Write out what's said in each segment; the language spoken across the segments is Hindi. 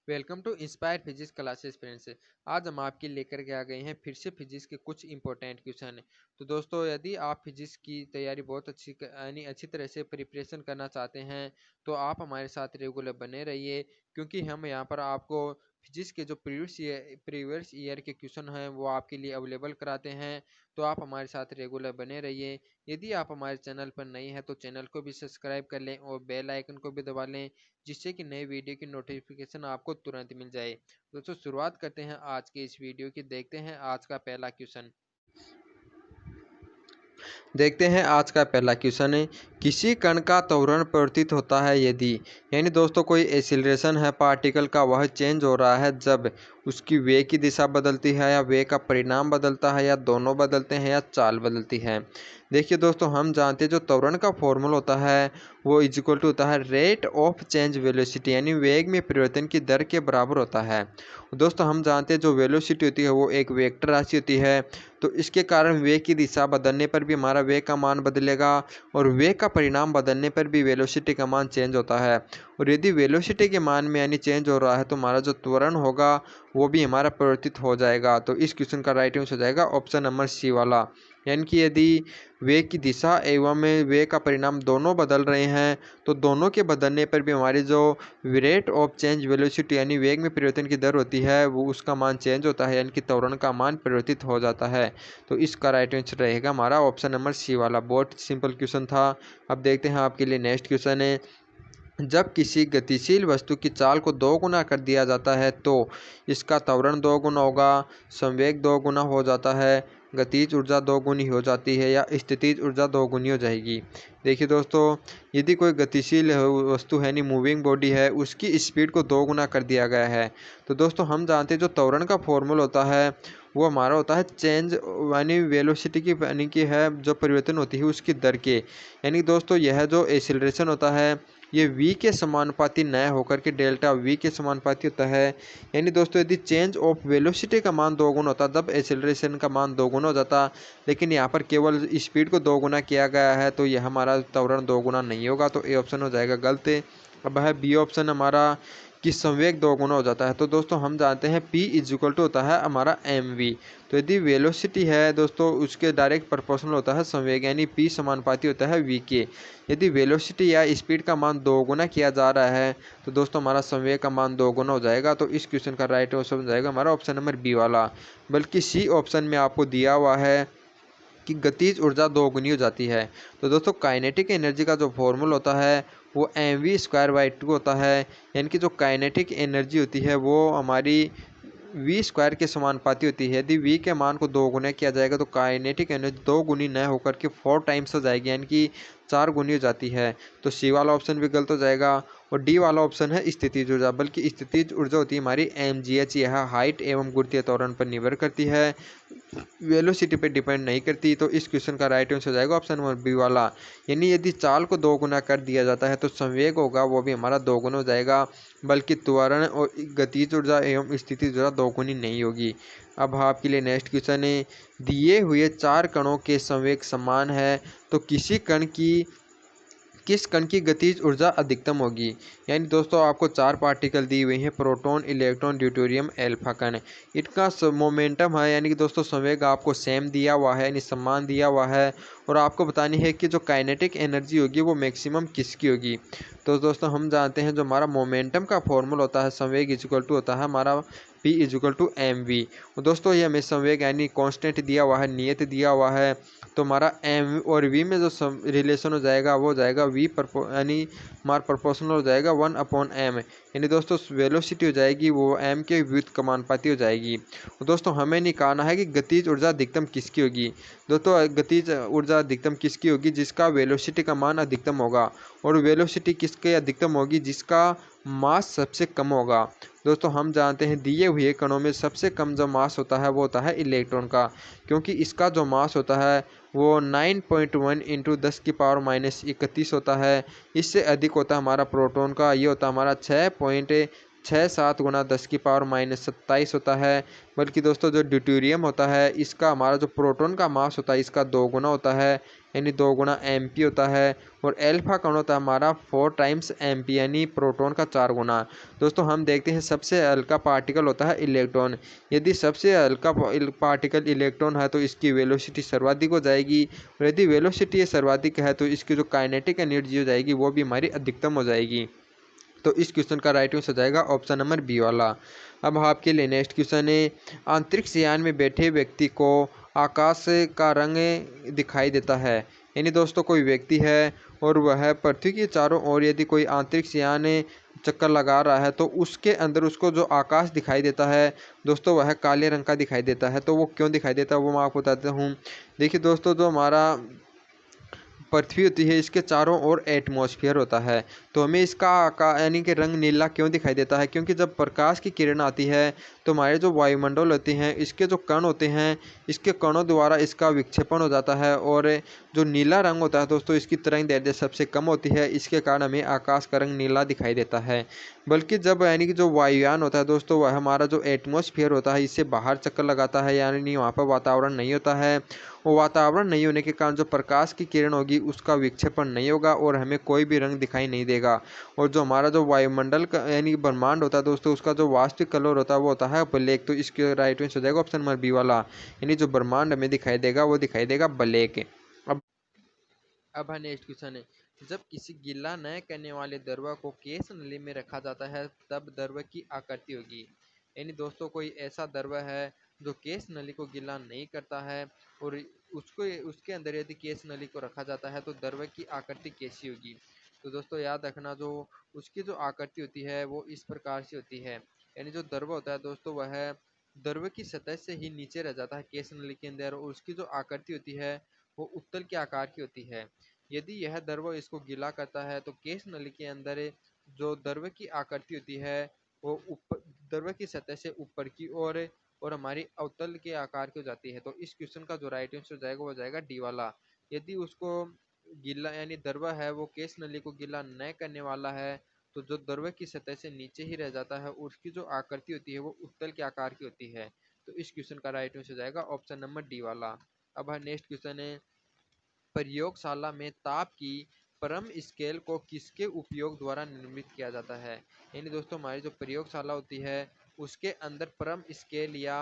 Welcome to Inspire Physics Classes friends. आज हम आपके लेकर के आ गए हैं फिर से फिजिक्स के कुछ इंपॉर्टेंट क्वेश्चन। तो दोस्तों, यदि आप फिजिक्स की तैयारी बहुत अच्छी यानी अच्छी तरह से प्रिपरेशन करना चाहते हैं तो आप हमारे साथ रेगुलर बने रहिए, क्योंकि हम यहाँ पर आपको फिजिक्स के जो प्रीवियस ईयर के क्वेश्चन हैं वो आपके लिए अवेलेबल कराते हैं। तो आप हमारे साथ रेगुलर बने रहिए। यदि आप हमारे चैनल पर नए हैं तो चैनल को भी सब्सक्राइब कर लें और बेल आइकन को भी दबा लें, जिससे कि नए वीडियो की नोटिफिकेशन आपको तुरंत मिल जाए। दोस्तों, शुरुआत करते हैं आज के इस वीडियो की। देखते हैं आज का पहला क्वेश्चन। देखते हैं आज का पहला क्वेश्चन है, किसी कण का त्वरण प्रवर्तित होता है यदि, यानी दोस्तों कोई एक्सीलरेशन है पार्टिकल का, वह चेंज हो रहा है जब उसकी वेग की दिशा बदलती है, या वेग का परिमाण बदलता है, या दोनों बदलते हैं, या चाल बदलती है। देखिए दोस्तों, हम जानते हैं जो त्वरण का फॉर्मूला होता है वो इज इक्वल टू होता है रेट ऑफ चेंज वेलोसिटी, यानी वेग में परिवर्तन की दर के बराबर होता है। दोस्तों, हम जानते हैं जो वेलोसिटी होती है वो एक वेक्टर राशि होती है, तो इसके कारण वेग की दिशा बदलने पर भी हमारा वेग का मान बदलेगा, और वेग का परिमाण बदलने पर भी वेलोसिटी का मान चेंज होता है। और यदि वेलोसिटी के मान में यानी चेंज हो रहा है तो हमारा जो त्वरण होगा वो भी हमारा परिवर्तित हो जाएगा। तो इस क्वेश्चन का राइट आंसर हो जाएगा ऑप्शन नंबर सी वाला, यानी कि यदि वेग की दिशा एवं वेग का परिणाम दोनों बदल रहे हैं तो दोनों के बदलने पर भी हमारी जो रेट ऑफ चेंज वेलोसिटी यानी वेग में परिवर्तन की दर होती है वो उसका मान चेंज होता है, यानी कि त्वरण का मान परिवर्तित हो जाता है। तो इसका राइट आंसर रहेगा हमारा ऑप्शन नंबर सी वाला। बहुत सिंपल क्वेश्चन था। अब देखते हैं आपके लिए नेक्स्ट क्वेश्चन है, जब किसी गतिशील वस्तु की चाल को 2 गुना कर दिया जाता है तो इसका त्वरण 2 गुना होगा, संवेग 2 गुना हो जाता है, गतिज ऊर्जा 2 गुनी हो जाती है, या स्थितिज ऊर्जा 2 गुनी हो जाएगी। देखिए दोस्तों, यदि कोई गतिशील वस्तु है, नहीं मूविंग बॉडी है, उसकी स्पीड को 2 गुना कर दिया गया है, तो दोस्तों हम जानते हैं जो त्वरण का फॉर्मूला होता है वो हमारा होता है चेंज यानी वेलोसिटी की यानी कि है जो परिवर्तन होती है उसकी दर के, यानी दोस्तों यह जो एक्सीलरेशन होता है ये v के समानुपाती न होकर के डेल्टा v के समानुपाती होता है। यानी दोस्तों यदि चेंज ऑफ वेलोसिटी का मान 2 गुना होता तब एक्सेलरेशन का मान 2 गुना हो जाता, लेकिन यहाँ पर केवल स्पीड को 2 गुना किया गया है तो यह हमारा त्वरण 2 गुना नहीं होगा, तो ए ऑप्शन हो जाएगा गलत। अब है बी ऑप्शन हमारा कि संवेग 2 गुना हो जाता है। तो दोस्तों हम जानते हैं P इज इक्वल टू होता है हमारा mv, तो यदि वेलोसिटी है दोस्तों उसके डायरेक्ट प्रोपोर्शनल होता है संवेग, यानी P समानुपाती होता है v के। यदि वेलोसिटी या स्पीड का मान 2 गुना किया जा रहा है तो दोस्तों हमारा संवेग का मान 2 गुना हो जाएगा। तो इस क्वेश्चन का राइट आंसर हो जाएगा हमारा ऑप्शन नंबर बी वाला। बल्कि सी ऑप्शन में आपको दिया हुआ है कि गतिज ऊर्जा 2 गुनी हो जाती है। तो दोस्तों काइनेटिक एनर्जी का जो फॉर्मूला होता है वो mv²/2 होता है, यानी कि जो काइनेटिक एनर्जी होती है वो हमारी v² के समानुपाती होती है। यदि v के मान को 2 गुना किया जाएगा तो काइनेटिक एनर्जी 2 गुनी न होकर के 4 टाइम्स हो जाएगी, यानी कि 4 गुनी हो जाती है। तो सी वाला ऑप्शन भी गलत हो जाएगा। और डी वाला ऑप्शन है स्थितिज ऊर्जा, बल्कि स्थितिज ऊर्जा होती है हमारी mgh, यह हाइट एवं गुरुत्वीय त्वरण पर निर्भर करती है, वेलोसिटी पे डिपेंड नहीं करती। तो इस क्वेश्चन का राइट आंसर हो जाएगा ऑप्शन नंबर बी वाला, यानी यदि चाल को 2 गुना कर दिया जाता है तो संवेग होगा वो भी हमारा 2 गुना हो जाएगा, बल्कि त्वरण और गतिज ऊर्जा एवं स्थितिज ऊर्जा 2 गुनी नहीं होगी। अब आपके लिए नेक्स्ट क्वेश्चन है, दिए हुए 4 कणों के संवेग समान है तो किस कण की गतिज ऊर्जा अधिकतम होगी। यानी दोस्तों आपको 4 पार्टिकल दी हुई हैं, प्रोटॉन, इलेक्ट्रॉन, ड्यूटेरियम, अल्फा कण। इनका मोमेंटम है यानी कि दोस्तों संवेग आपको सेम दिया हुआ है, यानी समान दिया हुआ है, और आपको बतानी है कि जो काइनेटिक एनर्जी होगी वो मैक्सिमम किसकी होगी। तो दोस्तों हम जानते हैं जो हमारा मोमेंटम का फॉर्मूला होता है संवेग इज इक्वल टू होता है हमारा P is equal to mv। दोस्तों ये हमें संवेग यानी कांस्टेंट दिया हुआ है, नियत दिया हुआ है, तो हमारा m और v में जो रिलेशन हो जाएगा वो हो जाएगा v यानी हमारा प्रोपोर्शनल हो जाएगा 1/m, यानी दोस्तों वेलोसिटी हो जाएगी वो m के व्युत्क्रमानुपाती हो जाएगी। दोस्तों हमें निकालना है कि गतिज ऊर्जा अधिकतम किसकी होगी। दोस्तों गतिज ऊर्जा अधिकतम किसकी होगी, जिसका वेलोसिटी का मान अधिकतम होगा, और वेलोसिटी किसके अधिकतम होगी, जिसका मास सबसे कम होगा। दोस्तों हम जानते हैं दिए हुए कणों में सबसे कम जो मास होता है वो होता है इलेक्ट्रॉन का, क्योंकि इसका जो मास होता है वो 9.1 इंटू 10⁻31 होता है। इससे अधिक होता है हमारा प्रोटॉन का, ये होता है हमारा 6.3 6-7 गुना 10⁻⁻27 होता है। बल्कि दोस्तों जो ड्यूटेरियम होता है इसका हमारा जो प्रोटॉन का मास होता है इसका 2 गुना होता है, यानी 2 गुना MP होता है। और एल्फा कण होता है हमारा 4 टाइम्स MP, यानी प्रोटॉन का 4 गुना। दोस्तों हम देखते हैं सबसे हल्का पार्टिकल होता है इलेक्ट्रॉन। यदि सबसे हल्का पार्टिकल इलेक्ट्रॉन है तो इसकी वेलोसिटी सर्वाधिक हो जाएगी, और यदि वेलोसिटी सर्वाधिक है तो इसकी जो काइनेटिक एनर्जी हो जाएगी वो भी हमारी अधिकतम हो जाएगी। तो इस क्वेश्चन का राइट आंसर हो जाएगा ऑप्शन नंबर बी वाला। अब आपके लिए नेक्स्ट क्वेश्चन है, अंतरिक्ष यान में बैठे व्यक्ति को आकाश का रंग दिखाई देता है। यानी दोस्तों कोई व्यक्ति है और वह पृथ्वी के चारों ओर यदि कोई अंतरिक्ष यान चक्कर लगा रहा है तो उसके अंदर उसको जो आकाश दिखाई देता है दोस्तों वह काले रंग का दिखाई देता है। तो वो क्यों दिखाई देता है वो मैं आपको बताता हूँ। देखिए दोस्तों जो हमारा पृथ्वी होती है इसके चारों ओर एटमॉस्फेयर होता है, तो हमें इसका यानी कि रंग नीला क्यों दिखाई देता है, क्योंकि जब प्रकाश की किरण आती है तो हमारे जो वायुमंडल होते हैं इसके जो कण होते हैं इसके कणों द्वारा इसका विक्षेपण हो जाता है, और जो नीला रंग होता है दोस्तों इसकी तरंग दैर्ध्य सबसे कम होती है, इसके कारण हमें आकाश का रंग नीला दिखाई देता है। बल्कि जब यानी कि जो वायुयान होता है दोस्तों वह हमारा जो एटमॉस्फेयर होता है इससे बाहर चक्कर लगाता है, यानी वहाँ पर वातावरण नहीं होता है, वो वातावरण नहीं होने के कारण जो प्रकाश की किरण होगी उसका विक्षेपण नहीं होगा और हमें कोई भी रंग दिखाई नहीं देगा। और जो हमारा जो वायुमंडल का यानी ब्रह्मांड होता है दोस्तों उसका जो वास्तविक कलर होता है वो होता है ब्लैक। तो इसके राइट आंसर हो जाएगा ऑप्शन नंबर बी वाला, यानी जो ब्रह्मांड हमें दिखाई देगा वो दिखाई देगा ब्लैक। अब है नेक्स्ट क्वेश्चन है, जब किसी गीला न करने वाले द्रव को केस नली में रखा जाता है तब द्रव की आकृति होगी। यानी दोस्तों कोई ऐसा द्रव है जो केस नली को गीला नहीं करता है और उसको उसके अंदर यदि केस नली को रखा जाता है तो द्रव की आकृति कैसी होगी। तो दोस्तों याद रखना जो उसकी जो आकृति होती है वो इस प्रकार से होती है, यानी जो द्रव होता है दोस्तों वह द्रव की सतह से ही नीचे रह जाता है केस नली के अंदर, और उसकी जो आकृति होती है वो उत्तल के आकार की होती है। यदि यह द्रव इसको गीला करता है तो केश नली के अंदर जो द्रव की आकृति होती है वो ऊपर द्रव की सतह से ऊपर की ओर और हमारी अवतल के आकार की हो जाती है। तो इस क्वेश्चन का जो राइट आंसर हो जाएगा वो जाएगा डी वाला। यदि उसको गीला यानी द्रव है वो केश नली को गीला न करने वाला है तो जो द्रव की सतह से नीचे ही रह जाता है उसकी जो आकृति होती है वो उत्तल के आकार की होती है। तो इस क्वेश्चन का राइट आंसर हो जाएगा ऑप्शन नंबर डी वाला। अब नेक्स्ट क्वेश्चन है, प्रयोगशाला में ताप की परम स्केल को किसके उपयोग द्वारा निर्मित किया जाता है। यानी दोस्तों हमारी जो प्रयोगशाला होती है उसके अंदर परम स्केल या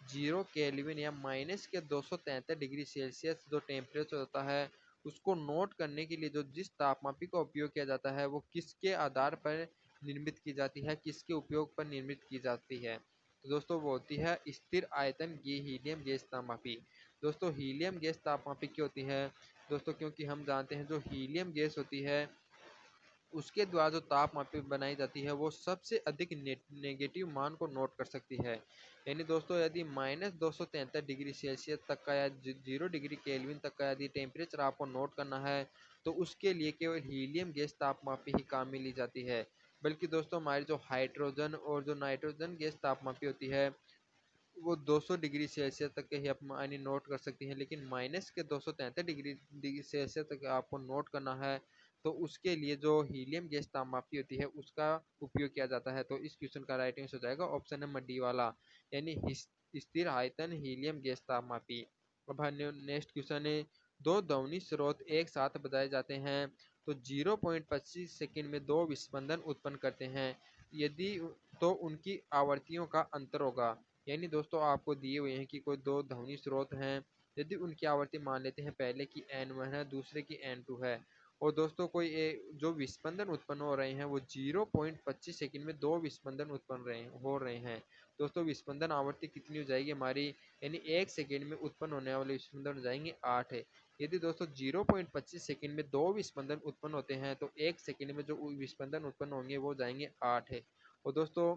0 केल्विन या -273 डिग्री सेल्सियस जो टेम्परेचर होता है उसको नोट करने के लिए जो जिस तापमापी का उपयोग किया जाता है वो किसके आधार पर निर्मित की जाती है, किसके उपयोग पर निर्मित की जाती है। तो दोस्तों वो होती है स्थिर आयतन की हीलियम गैस तापमापी। दोस्तों हीलियम गैस तापमापी क्यों होती है दोस्तों, क्योंकि हम जानते हैं जो हीलियम गैस होती है उसके द्वारा जो तापमापी बनाई जाती है वो सबसे अधिक नेगेटिव मान को नोट कर सकती है। यानी दोस्तों यदि -273 डिग्री सेल्सियस तक का या 0 डिग्री केल्विन तक का यदि टेम्परेचर आपको नोट करना है तो उसके लिए केवल हीलियम गैस तापमापी ही काम में ली जाती है। बल्कि दोस्तों हमारी जो हाइड्रोजन और जो नाइट्रोजन गैस तापमापी होती है वो 200 डिग्री सेल्सियस तक के ही आप यानी नोट कर सकती हैं, लेकिन -273 डिग्री सेल्सियस तक आपको नोट करना है तो उसके लिए जो हीलियम गैस तापमापी होती है उसका उपयोग किया जाता है। तो इस क्वेश्चन का राइट आंसर हो जाएगा ऑप्शन नंबर डी वाला, यानी स्थिर आयतन हीलियम गैस तापमापी। अब नेक्स्ट क्वेश्चन है, दो ध्वनि स्रोत एक साथ बजाए जाते हैं तो 0.25 सेकेंड में दो विस्पंदन उत्पन्न करते हैं, यदि तो उनकी आवृत्तियों का अंतर होगा। यानी दोस्तों आपको दिए हुए हैं कि कोई दो ध्वनि स्रोत हैं, यदि उनकी आवृत्ति मान लेते हैं पहले की n1 है दूसरे की n2 है, और दोस्तों कोई जो विस्पंदन उत्पन्न हो रहे हैं वो 0.25 सेकेंड में दो विस्पंदन उत्पन्न हो रहे हैं। दोस्तों विस्पंदन आवृत्ति कितनी हो जाएगी हमारी, यानी 1 सेकेंड में उत्पन्न होने वाले विस्पंदन हो जाएंगे 8 है। यदि दोस्तों 0.25 सेकेंड में दो विस्पंदन उत्पन्न होते हैं तो 1 सेकेंड में जो विस्पंदन उत्पन्न होंगे वो जाएंगे 8 है। और दोस्तों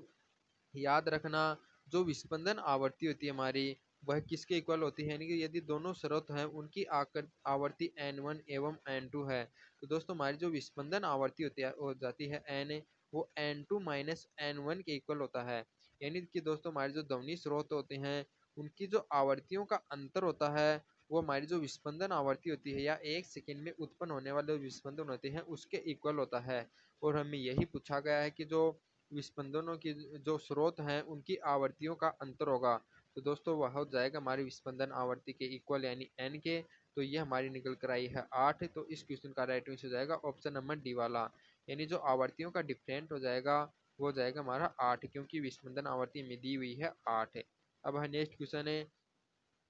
याद रखना जो विस्पंदन आवृत्ति होती है हमारी वह किसके इक्वल होती है, यानी कि यदि दोनों स्रोत हैं उनकी आवृत्ति n1 एवं n2 है तो दोस्तों हमारी जो विस्पंदन आवृत्ति होती है हो जाती है n, वो n2 माइनस n1 के इक्वल होता है। यानी कि दोस्तों हमारे जो ध्वनि स्रोत होते हैं उनकी जो आवृत्तियों का अंतर होता है वो हमारी जो विस्पंदन आवृत्ति होती है या 1 सेकेंड में उत्पन्न होने वाले विस्पंदन होते हैं उसके इक्वल होता है। और हमें यही पूछा गया है कि जो विस्पंदनों की जो स्रोत हैं उनकी आवृत्तियों का अंतर होगा। तो दोस्तों वह हो जाएगा हमारी विस्पंदन आवृत्ति के इक्वल यानी एन के। तो ये हमारी निकल कर आई है 8। तो इस क्वेश्चन का राइट आंसर हो जाएगा ऑप्शन नंबर डी वाला, यानी जो आवृत्तियों का डिफरेंट हो जाएगा वो हो जाएगा हमारा 8, क्योंकि विस्पंदन आवृत्ति में दी हुई है 8 है। अब है नेक्स्ट क्वेश्चन है,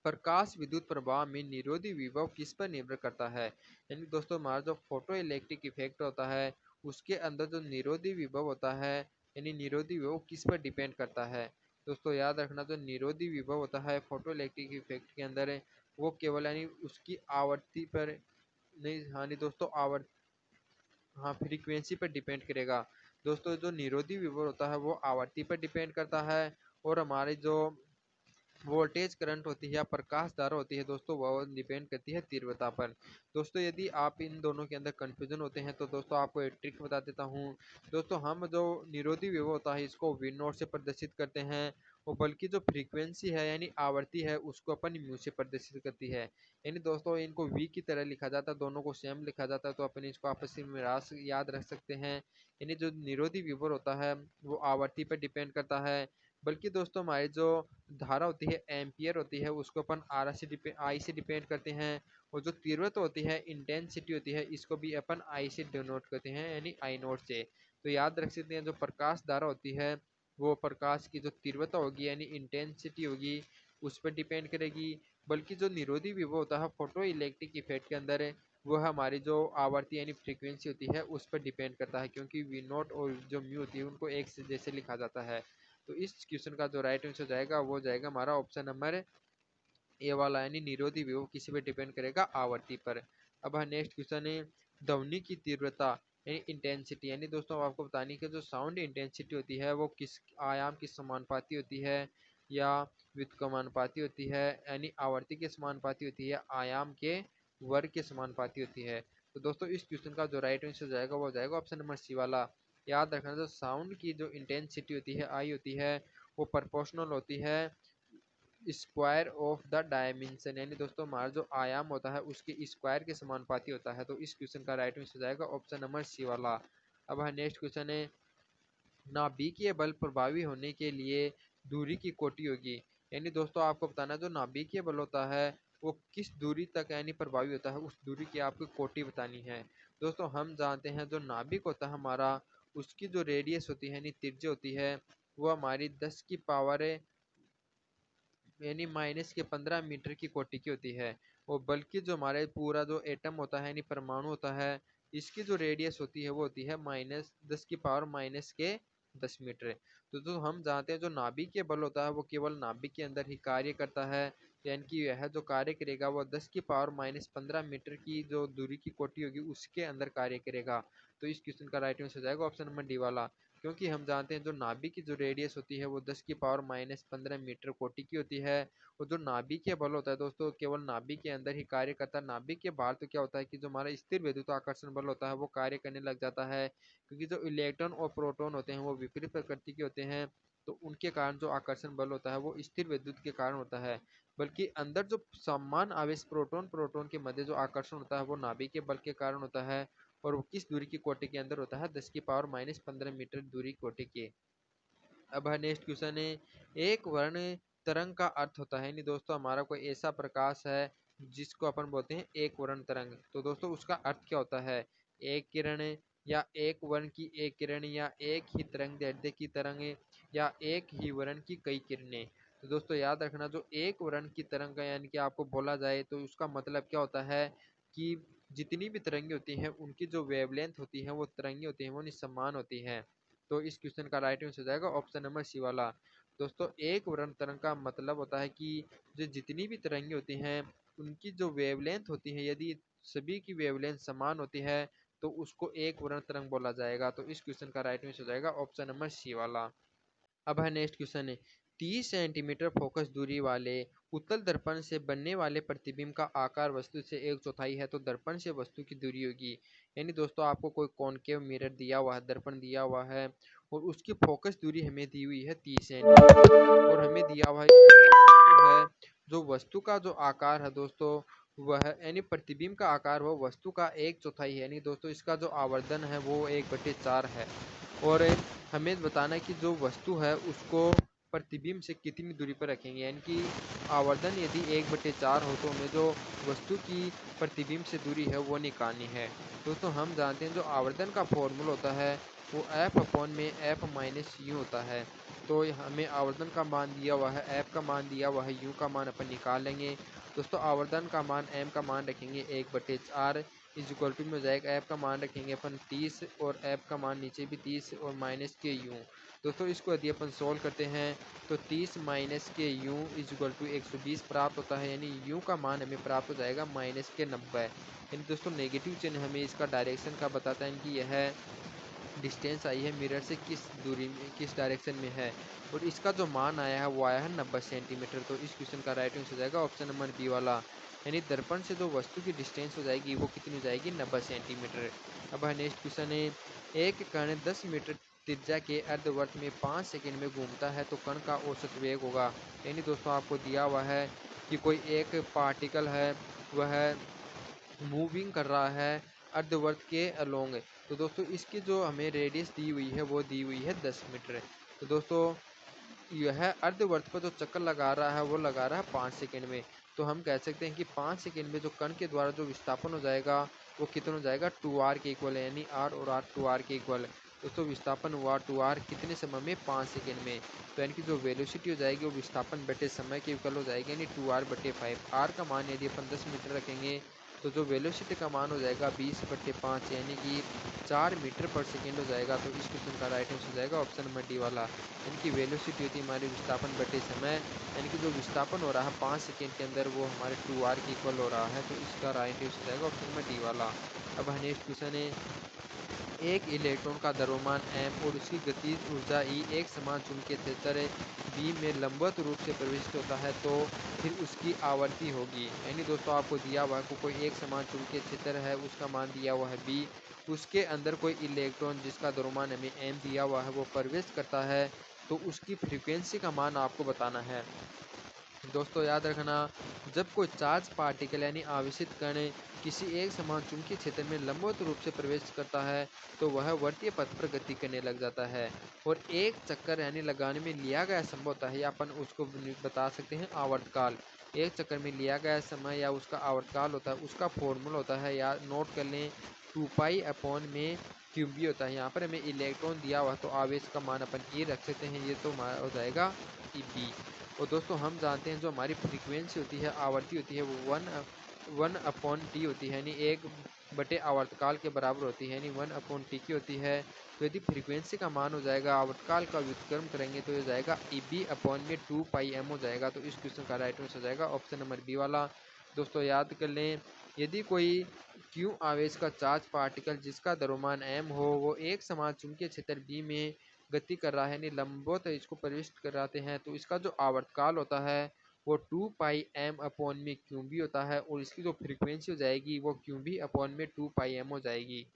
प्रकाश विद्युत प्रवाह में निरोधी विभव किस पर निर्भर करता है। यानी दोस्तों हमारा जो फोटो इलेक्ट्रिक इफेक्ट होता है उसके अंदर जो निरोधी विभव होता है, यानी निरोधी विभव किस पर डिपेंड करता है। दोस्तों याद रखना जो निरोधी विभव होता है फोटो इलेक्ट्रिक इफेक्ट के अंदर है वो केवल यानी उसकी आवृत्ति पर नहीं, हाँ नहीं दोस्तों हाँ फ्रीक्वेंसी पर डिपेंड करेगा। दोस्तों जो निरोधी विभव होता है वो आवृत्ति पर डिपेंड करता है, और हमारी जो वोल्टेज करंट होती है या प्रकाश धारा होती है दोस्तों वह डिपेंड करती है तीव्रता पर। दोस्तों यदि आप इन दोनों के अंदर कंफ्यूजन होते हैं तो दोस्तों आपको एक ट्रिक बता देता हूँ। दोस्तों हम जो निरोधी विभव होता है इसको वी नोट से प्रदर्शित करते हैं, और बल्कि जो फ्रीक्वेंसी है यानी आवृत्ति है उसको अपन म्यू से प्रदर्शित करती है। यानी दोस्तों इनको वी की तरह लिखा जाता है, दोनों को सेम लिखा जाता है, तो अपन इसको आपस में याद रख सकते हैं। यानी जो निरोधी विभव होता है वो आवृत्ति पर डिपेंड करता है, बल्कि दोस्तों हमारी जो धारा होती है एम्पियर होती है उसको अपन आर से आई से डिपेंड करते हैं, और जो तीव्रता होती है इंटेंसिटी होती है इसको भी अपन आई से डिनोट करते हैं यानी आई नोट से। तो याद रख सकते हैं जो प्रकाश धारा होती है वो प्रकाश की जो तीव्रता होगी यानी इंटेंसिटी होगी उस पर डिपेंड करेगी, बल्कि जो निरोधी विभव होता है फोटो इलेक्ट्रिक इफेक्ट के अंदर है वो हमारी जो आवृत्ति यानी फ्रीक्वेंसी होती है उस पर डिपेंड करता है, क्योंकि वी नोट और जो म्यू होती है उनको एक से जैसे लिखा जाता है। तो इस क्वेश्चन का जो राइट आंसर जाएगा वो जाएगा हमारा ऑप्शन नंबर ए वाला, यानी निरोधी विभव किसी पे डिपेंड करेगा आवृत्ति पर। अब है नेक्स्ट क्वेश्चन है, ध्वनि की तीव्रता यानी इंटेंसिटी, यानी दोस्तों आपको बतानी कि जो साउंड इंटेंसिटी होती है वो किस आयाम की समानुपाती होती है, या व्युत्क्रमानुपाती होती है, यानी आवृत्ति के समानुपाती होती है, आयाम के वर्ग के समानुपाती होती है। तो दोस्तों इस क्वेश्चन का जो राइट आंसर जाएगा वो जाएगा ऑप्शन नंबर सी वाला। याद रखना जो साउंड की जो इंटेंसिटी होती है आई होती है वो प्रोपोर्शनल होती है स्क्वायर ऑफ द डायमेंशन, यानी दोस्तों हमारा जो आयाम होता है उसके स्क्वायर के समानुपाती होता है। तो इस क्वेश्चन का राइट आंसर जाएगा ऑप्शन नंबर सी वाला। अब है नेक्स्ट क्वेश्चन है, नाभिकीय बल प्रभावी होने के लिए दूरी की कोटि होगी। यानी दोस्तों आपको बताना जो नाभिकीय बल होता है वो किस दूरी तक यानी प्रभावी होता है उस दूरी की आपको कोटि बतानी है। दोस्तों हम जानते हैं जो नाभिक होता है हमारा उसकी जो रेडियस होती है यानी त्रिज्या होती है वो हमारी 10 की पावर यानी -15 मीटर की कोटि की होती है, और बल्कि जो हमारे पूरा जो एटम होता है यानी परमाणु होता है इसकी जो रेडियस होती है वो होती है -10⁻⁻⁻मीटर। तो जो हम जानते हैं जो नाभिकीय बल होता है वो केवल नाभिक के अंदर ही कार्य करता है, यानी कि यह जो कार्य करेगा वो 10⁻⁻15 मीटर की जो दूरी की कोटि होगी उसके अंदर कार्य करेगा। तो इस क्वेश्चन का राइट आंसर हो जाएगा ऑप्शन नंबर डी वाला, क्योंकि हम जानते हैं जो नाभिक की जो रेडियस होती है वो 10⁻⁻15 मीटर कोटि की होती है, और जो नाभिक के बल होता है दोस्तों केवल नाभिक के अंदर ही कार्य करता है। नाभिक के बाहर तो क्या होता है कि जो हमारा स्थिर विद्युत आकर्षण बल होता है वो कार्य करने लग जाता है, क्योंकि जो इलेक्ट्रॉन और प्रोटॉन होते हैं वो विपरीत प्रकृति के होते हैं, तो उनके कारण जो आकर्षण बल होता है वो स्थिर विद्युत के कारण होता है, बल्कि अंदर जो समान आवेश प्रोटॉन प्रोटॉन के मध्य जो आकर्षण होता है वो नाभिक के बल के कारण होता है, और वो किस दूरी की कोटि के अंदर होता है 10⁻⁻15 दूरी कोटि के। अब है नेक्स्ट क्वेश्चन है, एक वर्ण तरंग का अर्थ होता है, नहीं दोस्तों हमारा कोई ऐसा प्रकाश है जिसको अपन बोलते हैं एक वर्ण तरंग, तो दोस्तों उसका अर्थ क्या होता है, एक किरण या एक वर्ण की एक किरण या एक ही तरंग दैर्ध्य की तरंग या एक ही वर्ण की कई किरणें। तो दोस्तों याद रखना जो एक वर्ण की तरंग का यानी कि आपको बोला जाए तो उसका मतलब क्या होता है कि जितनी भी तरंगे होती हैं उनकी जो वेवलेंथ होती है वो तरंगे होती हैं वो समान होती हैं। तो इस क्वेश्चन का राइट आंसर हो जाएगा ऑप्शन नंबर सी वाला। दोस्तों एक वर्ण तरंग का मतलब होता है कि जो जितनी भी तरंगे होती हैं उनकी जो वेवलेंथ होती है यदि सभी की वेवलेंथ समान होती है तो उसको एक वर्ण तरंग बोला जाएगा। तो इस क्वेश्चन का राइट आंसर हो जाएगा ऑप्शन नंबर सी वाला। अब है नेक्स्ट क्वेश्चन है, 30 सेंटीमीटर फोकस दूरी वाले उत्तल दर्पण से बनने वाले प्रतिबिंब का आकार वस्तु से एक चौथाई है तो दर्पण से वस्तु की दूरी होगी। यानी दोस्तों आपको कोई कॉनकेव मिरर दिया हुआ है, दर्पण दिया हुआ है, और उसकी फोकस दूरी हमें दी हुई है 30 सेंटीमीटर, और हमें दिया हुआ है जो वस्तु का जो आकार है दोस्तों वह यानी प्रतिबिंब का आकार वह वस्तु का एक चौथाई है, यानी दोस्तों इसका जो आवर्धन है वो 1/4 है, और हमें बताना है कि जो वस्तु है उसको प्रतिबिंब से कितनी दूरी पर रखेंगे, यानी कि आवर्धन यदि 1/4 हो तो हमें जो वस्तु की प्रतिबिंब से दूरी है वो निकालनी है। दोस्तों हम जानते हैं जो आवर्धन का फॉर्मूला होता है वो एफ अपॉन में एफ माइनस यू होता है। तो हमें आवर्धन का मान दिया हुआ है, एफ का मान दिया हुआ है, यू का मान अपन निकाल लेंगे। दोस्तों आवर्धन का मान एम का मान रखेंगे 1/4 इज इक्वल टू में हो जाएगा, ऐप का मान रखेंगे अपन 30 और ऐप का मान नीचे भी 30 और माइनस के यू। दोस्तों इसको यदि अपन सोल्व करते हैं तो 30 माइनस के यू इज इक्वल टू 120 प्राप्त होता है, यानी यू का मान हमें प्राप्त हो जाएगा माइनस के 90। यानी दोस्तों नेगेटिव चिन्ह हमें इसका डायरेक्शन का बताता है कि यह डिस्टेंस आई है मिरर से किस दूरी में, किस डायरेक्शन में है, और इसका जो मान आया है वो आया है 90 सेंटीमीटर। तो इस क्वेश्चन का राइट आंसर हो जाएगा ऑप्शन नंबर बी वाला, यानी दर्पण से जो वस्तु की डिस्टेंस हो जाएगी वो कितनी हो जाएगी 90 सेंटीमीटर। अब नेक्स्ट क्वेश्चन है, एक कण 10 मीटर त्रिज्या के अर्धवर्त में 5 सेकंड में घूमता है तो कण का औसत वेग होगा। यानी दोस्तों आपको दिया हुआ है कि कोई एक पार्टिकल है वह मूविंग कर रहा है अर्धवर्त के अलोंग। तो दोस्तों इसकी जो हमें रेडियस दी हुई है वो दी हुई है 10 मीटर। तो दोस्तों यह अर्धवर्त पर जो चक्कर लगा रहा है वो लगा रहा है 5 सेकंड में। तो हम कह सकते हैं कि 5 सेकंड में जो कण के द्वारा जो विस्थापन हो जाएगा वो कितना हो जाएगा 2r के इक्वल है, यानी r और r 2r के इक्वल। दोस्तों विस्थापन हुआ 2r कितने समय में 5 सेकंड में। तो यानी कि जो वेलोसिटी हो जाएगी वो विस्थापन बटे समय के इक्वल हो जाएगी, यानी 2r/5। r का मान यदि अपन 10 मीटर रखेंगे तो जो वेलोसिटी का मान हो जाएगा 20/5 यानी कि 4 मीटर पर सेकेंड हो जाएगा। तो इस क्वेश्चन का राइट आंसर हो जाएगा ऑप्शन नंबर डी वाला, यानी कि वेलोसिटी होती है हमारी विस्थापन बटे समय, यानी कि जो विस्थापन हो रहा है 5 सेकेंड के अंदर वो हमारे 2r के इक्वल हो रहा है। तो इसका राइट आंसर हो जाएगा ऑप्शन नंबर डी वाला। अब नेक्स्ट क्वेश्चन है, एक इलेक्ट्रॉन का द्रव्यमान m और उसकी गतिज ऊर्जा E एक समान चुंबकीय क्षेत्र B में लंबवत रूप से प्रविष्ट होता है तो फिर उसकी आवर्ती होगी। यानी दोस्तों आपको दिया हुआ है कोई एक समान चुंबकीय क्षेत्र है, उसका मान दिया हुआ है B, उसके अंदर कोई इलेक्ट्रॉन जिसका द्रव्यमान हमें m दिया हुआ है वो प्रवेश करता है, तो उसकी फ्रीक्वेंसी का मान आपको बताना है। दोस्तों याद रखना, जब कोई चार्ज पार्टिकल यानी आवेशित कण किसी एक समान चुंबकीय क्षेत्र में लंबवत रूप से प्रवेश करता है तो वह वर्तीय पथ पर गति करने लग जाता है, और एक चक्कर यानी लगाने में लिया गया समय होता है, या अपन उसको बता सकते हैं आवर्तकाल। एक चक्कर में लिया गया समय या उसका आवर्तकाल होता है, उसका फॉर्मूला होता है, या नोट कर लें 2π में क्यूबी होता है। यहाँ पर हमें इलेक्ट्रॉन दिया हुआ तो आवेश का मान अपन ए रख सकते हैं, ये तो हमारा हो जाएगा ई बी। और दोस्तों हम जानते हैं जो हमारी फ्रीक्वेंसी होती है, आवर्ती होती है, वो 1/t होती है, यानी 1 आवर्तकाल के बराबर होती है, यानी 1/t की होती है। तो यदि फ्रीक्वेंसी का मान हो जाएगा आवर्तकाल का व्युत्क्रम करेंगे तो ये जाएगा EB/2πm हो जाएगा। तो इस क्वेश्चन का राइट आंसर हो जाएगा ऑप्शन नंबर बी वाला। दोस्तों याद कर लें, यदि कोई क्यू आवेश का चार्ज पार्टिकल जिसका द्रव्यमान m हो वो एक समान चुंबकीय क्षेत्र B में गति कर रहा है, यानी लंबवत इसको प्रविष्ट कराते हैं, तो इसका जो आवर्तकाल होता है वो 2πm/क्यूबी होता है, और इसकी जो फ्रीक्वेंसी हो जाएगी वो क्यूबी/2πm हो जाएगी।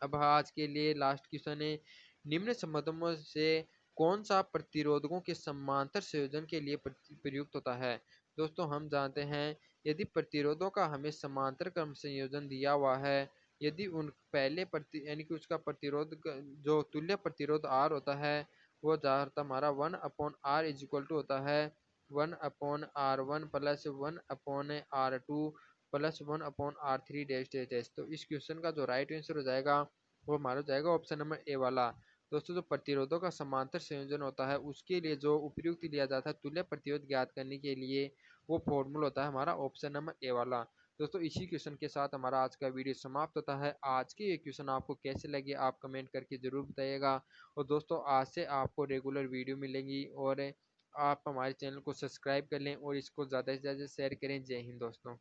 अब आज के लिए लास्ट क्वेश्चन है, निम्न संबंधों से कौन सा प्रतिरोधकों के समांतर संयोजन के लिए प्रयुक्त होता है। दोस्तों हम जानते हैं यदि प्रतिरोधों का हमें समांतर क्रम संयोजन दिया हुआ है, यदि उन पहले यानी कि उसका प्रतिरोध जो तुल्य प्रतिरोध R होता है वो ज़्यादातर हमारा 1/r इज इक्वल टू होता है 1/r1 plus 1/r2 plus 1/r3 dash dash dash. तो इस क्वेश्चन का जो राइट आंसर हो जाएगा वो हमारा हो जाएगा ऑप्शन नंबर ए वाला। दोस्तों जो प्रतिरोधों का समांतर संयोजन होता है उसके लिए जो उपयुक्त लिया जाता है तुल्य प्रतिरोध ज्ञात करने के लिए, वो फॉर्मूला होता है हमारा ऑप्शन नंबर ए वाला। दोस्तों इसी क्वेश्चन के साथ हमारा आज का वीडियो समाप्त होता है। आज के ये क्वेश्चन आपको कैसे लगे आप कमेंट करके ज़रूर बताइएगा, और दोस्तों आज से आपको रेगुलर वीडियो मिलेंगी, और आप हमारे चैनल को सब्सक्राइब कर लें और इसको ज़्यादा से ज़्यादा शेयर करें। जय हिंद दोस्तों।